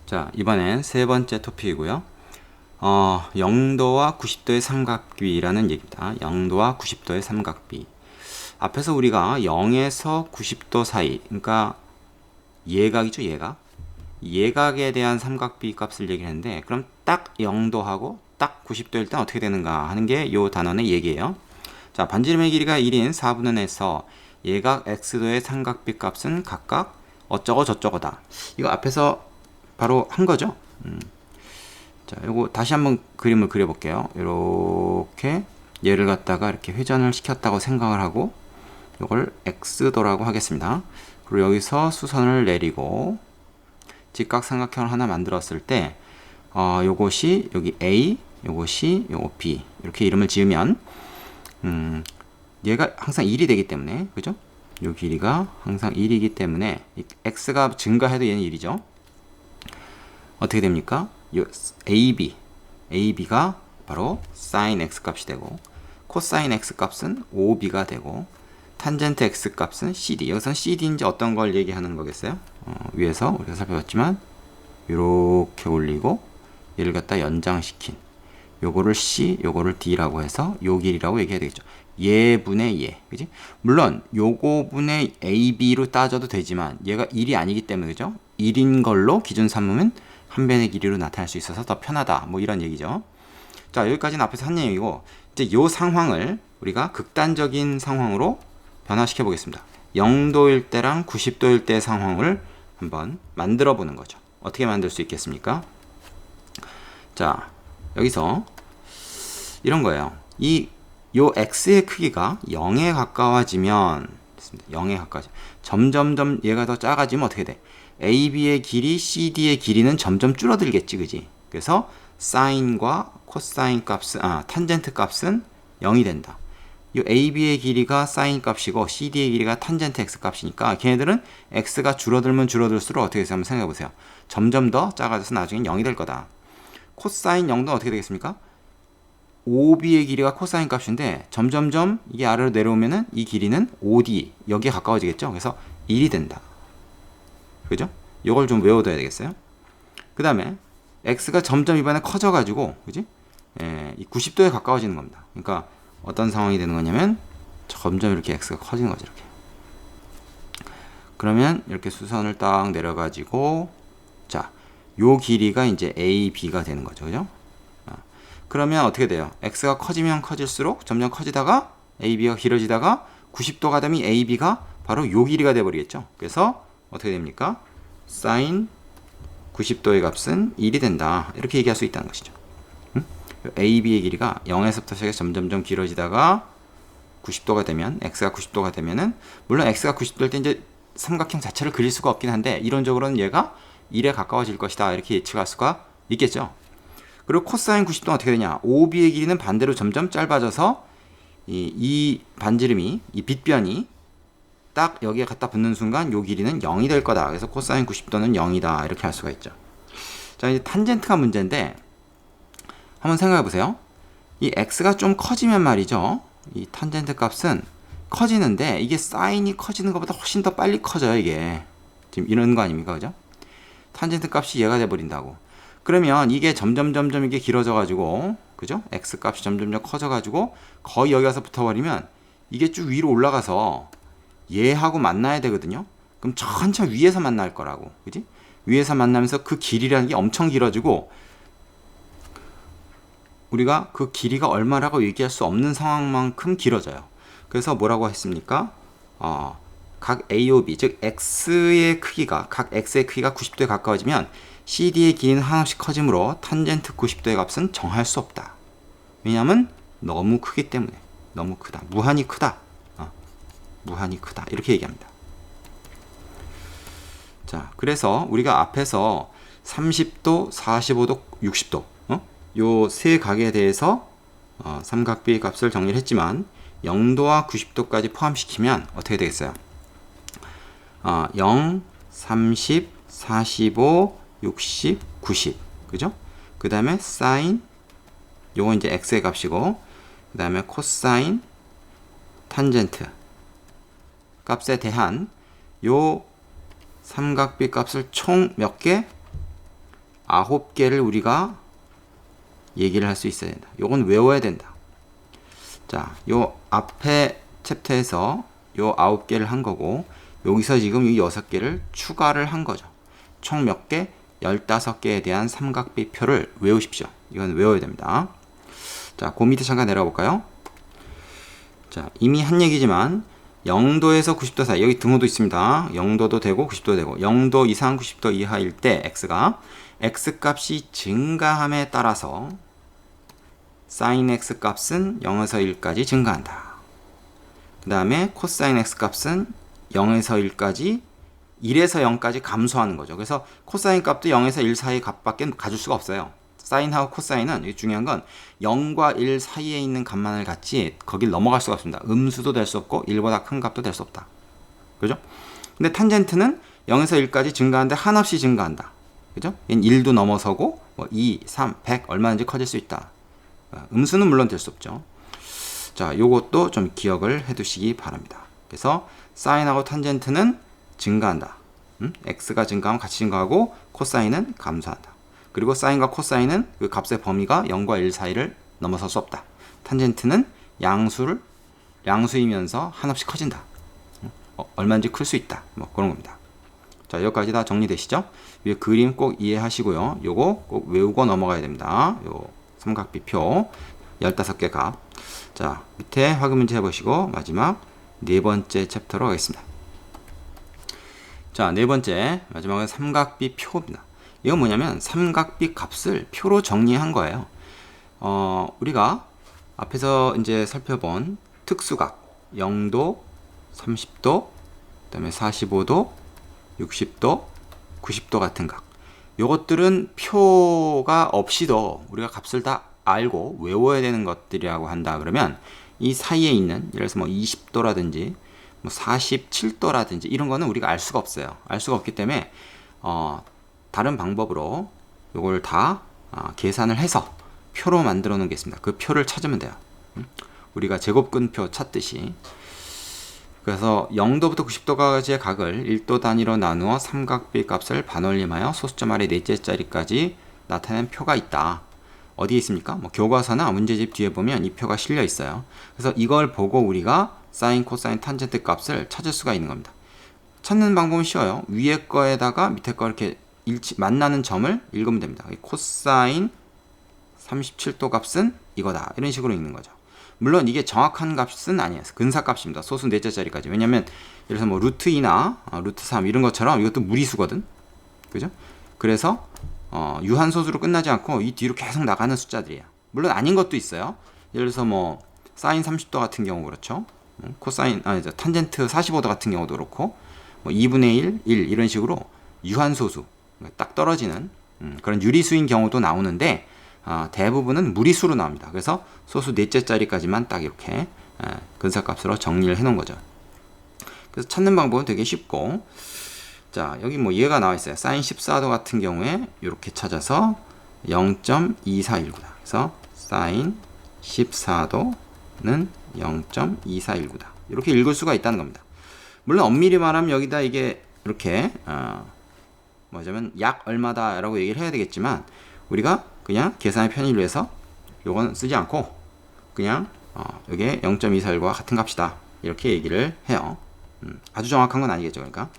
자, 이번엔 세 번째 토픽이고요. 0도와 90도의 삼각비라는 얘기입니다. 0도와 90도의 삼각비. 앞에서 우리가 0에서 90도 사이, 그러니까 예각이죠, 예각. 예각에 대한 삼각비 값을 얘기했는데, 그럼 딱 0도하고 딱 90도일 땐 어떻게 되는가 하는 게 이 단원의 얘기예요. 자, 반지름의 길이가 1인 4분의 1에서 예각 x도의 삼각비 값은 각각 어쩌고 저쩌고다. 이거 앞에서 바로 한 거죠. 자, 요거 다시 한번 그림을 그려볼게요. 이렇게 얘를 갖다가 이렇게 회전을 시켰다고 생각을 하고 요걸 x도라고 하겠습니다. 그리고 여기서 수선을 내리고 직각삼각형을 하나 만들었을 때 요것이 여기 A, 요것이 요거 B 이렇게 이름을 지으면 얘가 항상 1이 되기 때문에, 그죠? 요 길이가 항상 1이기 때문에 x가 증가해도 얘는 1이죠. 어떻게 됩니까? 요 AB가 바로 sin x 값이 되고, 코사인 x 값은 OB가 되고, 탄젠트 x 값은 CD. 여기서는 CD인지 어떤 걸 얘기하는 거겠어요? 위에서 우리가 살펴봤지만 이렇게 올리고 얘를 갖다 연장시킨 요거를 C, 요거를 D라고 해서 요 길이라고 얘기해야 되겠죠. 얘분의 얘, 그지? 물론 요거분의 AB로 따져도 되지만 얘가 1이 아니기 때문에, 그죠? 1인 걸로 기준 삼으면 한 변의 길이로 나타날 수 있어서 더 편하다, 뭐 이런 얘기죠. 자, 여기까지는 앞에서 한 얘기고, 이제 요 상황을 우리가 극단적인 상황으로 변화시켜 보겠습니다. 0도일 때랑 90도일 때의 상황을 한번 만들어 보는 거죠. 어떻게 만들 수 있겠습니까? 자, 여기서 이런 거예요. 요 x의 크기가 0에 가까워지면, 0에 가까워져. 점점점 얘가 더 작아지면 어떻게 돼? AB의 길이, CD의 길이는 점점 줄어들겠지, 그지? 그래서 사인과 코사인 값은, 탄젠트 값은 0이 된다. 이 AB의 길이가 사인 값이고 CD의 길이가 탄젠트 x 값이니까 걔네들은 x가 줄어들면 줄어들수록 어떻게 해서 한번 생각해 보세요. 점점 더 작아져서 나중엔 0이 될 거다. 코사인 0도 어떻게 되겠습니까? OB의 길이가 코사인 값인데 점점점 이게 아래로 내려오면은 이 길이는 OD, 여기에 가까워지겠죠. 그래서 1이 된다. 그죠? 이걸 좀 외워둬야 되겠어요. 그 다음에 x가 점점 이번에 커져가지고, 그지? 이 90도에 가까워지는 겁니다. 그러니까 어떤 상황이 되는 거냐면 점점 이렇게 x가 커지는 거죠. 이렇게. 그러면 이렇게 수선을 딱 내려가지고, 자, 요 길이가 이제 AB가 되는 거죠. 그죠? 그러면 어떻게 돼요? x가 커지면 커질수록 점점 커지다가 AB가 길어지다가 90도가 되면 AB가 바로 요 길이가 돼버리겠죠. 그래서 어떻게 됩니까? sin 90도의 값은 1이 된다. 이렇게 얘기할 수 있다는 것이죠. AB의 길이가 0에서부터 시작해서 점점점 길어지다가 90도가 되면, x가 90도가 되면은, 물론 x가 90도일 때 이제 삼각형 자체를 그릴 수가 없긴 한데 이론적으로는 얘가 1에 가까워질 것이다, 이렇게 예측할 수가 있겠죠. 그리고 코사인 90도는 어떻게 되냐? OB의 길이는 반대로 점점 짧아져서 이 반지름이, 이 빗변이 딱 여기에 갖다 붙는 순간 요 길이는 0이 될 거다. 그래서 코사인 90도는 0이다. 이렇게 할 수가 있죠. 자, 이제 탄젠트가 문제인데 한번 생각해 보세요. 이 x가 좀 커지면 말이죠. 이 탄젠트 값은 커지는데 이게 사인이 커지는 것보다 훨씬 더 빨리 커져요, 이게. 지금 이런 거 아닙니까? 그죠? 탄젠트 값이 얘가 돼 버린다고. 그러면 이게 점점 이게 길어져 가지고, 그죠? x 값이 점점 커져 가지고 거의 여기 가서 붙어 버리면 이게 쭉 위로 올라가서 얘하고 만나야 되거든요. 그럼 천천히 위에서 만날 거라고. 그지? 위에서 만나면서 그 길이라는 게 엄청 길어지고 우리가 그 길이가 얼마라고 얘기할 수 없는 상황만큼 길어져요. 그래서 뭐라고 했습니까? 각 AOB, 즉 x의 크기가, 각 x의 크기가 90도에 가까워지면 CD의 길이는 하나씩 커지므로 탄젠트 90도의 값은 정할 수 없다. 왜냐하면 너무 크기 때문에. 너무 크다. 무한히 크다. 무한히 크다. 이렇게 얘기합니다. 자, 그래서 우리가 앞에서 30도, 45도, 60도 요 세 각에 대해서 삼각비의 값을 정리를 했지만 0도와 90도까지 포함시키면 어떻게 되겠어요? 0, 30, 45, 60, 90. 그죠? 그 다음에 사인, 요건 이제 x의 값이고, 그 다음에 코사인, 탄젠트 값에 대한 요 삼각비 값을 총 몇 개? 9개를 우리가 얘기를 할 수 있어야 된다. 요건 외워야 된다. 자, 요 앞에 챕터에서 요 9개를 한 거고 여기서 지금 이 6개를 추가를 한 거죠. 총 몇 개? 15개에 대한 삼각비표를 외우십시오. 이건 외워야 됩니다. 자, 그 밑에 잠깐 내려가 볼까요? 자, 이미 한 얘기지만 0도에서 90도 사이, 여기 등호도 있습니다. 0도도 되고 90도 되고 0도 이상 90도 이하일 때 x가 x값이 증가함에 따라서 sin x 값은 0에서 1까지 증가한다. 그 다음에 코사인 x 값은 0에서 1까지 1에서 0까지 감소하는 거죠. 그래서 코사인 값도 0에서 1 사이 값밖에 가질 수가 없어요. 사인하고 코사인은 중요한 건 0과 1 사이에 있는 값만을 갖지 거길 넘어갈 수가 없습니다. 음수도 될 수 없고 1보다 큰 값도 될 수 없다. 그죠? 근데 탄젠트는 0에서 1까지 증가하는데 한없이 증가한다. 그죠? 얘는 1도 넘어서고 뭐 2, 3, 100 얼마든지 커질 수 있다. 음수는 물론 될 수 없죠. 자, 요것도 좀 기억을 해 두시기 바랍니다. 그래서 사인하고 탄젠트는 증가한다. x가 증가하면 같이 증가하고 코사인은 감소한다. 그리고 사인과 코사인은 그 값의 범위가 0과 1 사이를 넘어설 수 없다. 탄젠트는 양수이면서 한없이 커진다. 얼마든지 클 수 있다. 뭐 그런 겁니다. 자, 여기까지 다 정리되시죠? 위에 그림 꼭 이해하시고요. 요거 꼭 외우고 넘어가야 됩니다. 요 삼각비표 15개 값. 자, 밑에 확인 문제 해보시고 마지막 네 번째 챕터로 가겠습니다. 자, 네 번째 마지막은 삼각비 표입니다. 이건 뭐냐면 삼각비 값을 표로 정리한 거예요. 우리가 앞에서 이제 살펴본 특수각 0도, 30도, 그 다음에 45도, 60도, 90도 같은 각. 요것들은 표가 없이도 우리가 값을 다 알고 외워야 되는 것들이라고 한다 그러면 이 사이에 있는 예를 들어서 뭐 20도라든지 뭐 47도라든지 이런 거는 우리가 알 수가 없어요. 알 수가 없기 때문에 다른 방법으로 이걸 다 계산을 해서 표로 만들어 놓은 게 있습니다. 그 표를 찾으면 돼요. 우리가 제곱근표 찾듯이. 그래서 0도부터 90도까지의 각을 1도 단위로 나누어 삼각비 값을 반올림하여 소수점 아래 넷째 자리까지 나타낸 표가 있다. 어디에 있습니까? 뭐 교과서나 문제집 뒤에 보면 이 표가 실려 있어요. 그래서 이걸 보고 우리가 사인, 코사인, 탄젠트 값을 찾을 수가 있는 겁니다. 찾는 방법은 쉬워요. 위에 거에다가 밑에 거 이렇게 만나는 점을 읽으면 됩니다. 코사인 37도 값은 이거다. 이런 식으로 읽는 거죠. 물론 이게 정확한 값은 아니에요. 근사값입니다. 소수 넷째 자리까지. 왜냐면 예를 들어서 뭐 루트 2나 루트 3 이런 것처럼 이것도 무리수거든. 그죠? 그래서 유한소수로 끝나지 않고 이 뒤로 계속 나가는 숫자들이에요. 물론 아닌 것도 있어요. 예를 들어서 뭐 사인 30도 같은 경우 그렇죠. 코사인 탄젠트 45도 같은 경우도 그렇고 뭐 2분의 1, 1 이런 식으로 유한소수 딱 떨어지는 그런 유리수인 경우도 나오는데 대부분은 무리수로 나옵니다. 그래서 소수 넷째 자리까지만 딱 이렇게 근사값으로 정리를 해 놓은 거죠. 그래서 찾는 방법은 되게 쉽고 자, 여기 뭐 얘가 나와 있어요. 사인 14도 같은 경우에 이렇게 찾아서 0.2419다. 그래서 사인 14도는 0.2419다. 이렇게 읽을 수가 있다는 겁니다. 물론 엄밀히 말하면 여기다 이게 이렇게 뭐냐면 약 얼마다라고 얘기를 해야 되겠지만 우리가 그냥 계산의 편의를 위해서 요건 쓰지 않고 그냥 이게 0.241과 같은 값이다. 이렇게 얘기를 해요. 아주 정확한 건 아니겠죠. 그러니까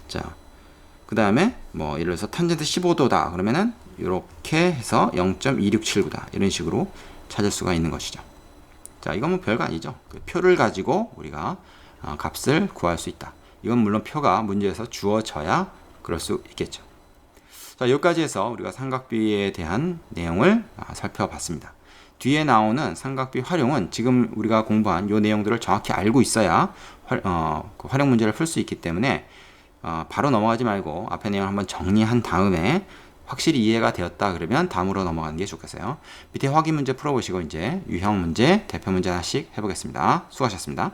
자, 그 다음에 뭐 예를 들어서 탄젠트 15도다 그러면은 이렇게 해서 0.2679다 이런 식으로 찾을 수가 있는 것이죠. 자, 이건 뭐 별거 아니죠. 그 표를 가지고 우리가 값을 구할 수 있다. 이건 물론 표가 문제에서 주어져야 그럴 수 있겠죠. 자, 여기까지 해서 우리가 삼각비에 대한 내용을 살펴봤습니다. 뒤에 나오는 삼각비 활용은 지금 우리가 공부한 이 내용들을 정확히 알고 있어야 그 활용 문제를 풀 수 있기 때문에 바로 넘어가지 말고 앞에 내용 한번 정리한 다음에 확실히 이해가 되었다 그러면 다음으로 넘어가는 게 좋겠어요. 밑에 확인 문제 풀어보시고 이제 유형 문제, 대표 문제 하나씩 해보겠습니다. 수고하셨습니다.